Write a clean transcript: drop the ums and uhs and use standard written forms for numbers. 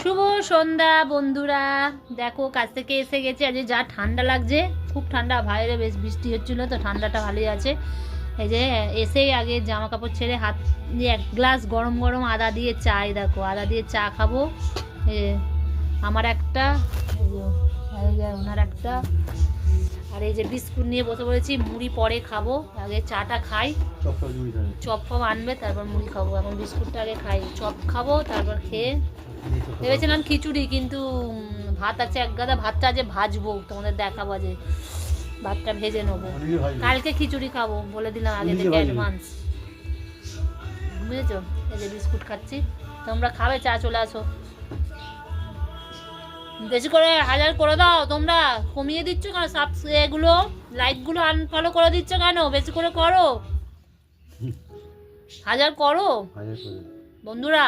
শুভ সন্ধ্যা বন্ধুরা, দেখো কাছ থেকে এসে গেছে। আজ যা ঠান্ডা লাগছে, খুব ঠান্ডা, বাইরে বেশ বৃষ্টি হচ্ছিল তো ঠান্ডাটা ভালোই আছে। এই যে এসেই আগে জামা কাপড় ছেড়ে হাত দিয়ে এক গ্লাস গরম গরম আদা দিয়ে চাই, দেখো আদা দিয়ে চা খাবো। আমার একটা, ওনার একটা, আর এই যে বিস্কুট নিয়ে বসে পড়েছি। মুড়ি পরে খাবো, আগে চাটা খাই। চপ ফপ আনবে, তারপর মুড়ি খাবো। এখন বিস্কুটটা আগে খাই, চপ খাবো, তারপর খেয়ে ভেবেছিলাম খিচুড়ি, কিন্তু ভাত আছে এক গাদা। ভাতটা আজ ভাজবো, তোমাদের দেখাবো। যে ভাতটা ভেজে নেবো, কালকে খিচুড়ি খাবো বলে দিলাম আগে থেকে অ্যাডভান্স, বুঝেছো? এই যে বিস্কুট খাচ্ছি, তোমরা খাবে? চা চলে আসো। বেশি করে হাজার করে দাও, তোমরা কমিয়ে দিচ্ছ কেন? এগুলো লাইকগুলো আনফলো করে দিচ্ছ কেন? বেশি করে করো, হাজার করো বন্ধুরা।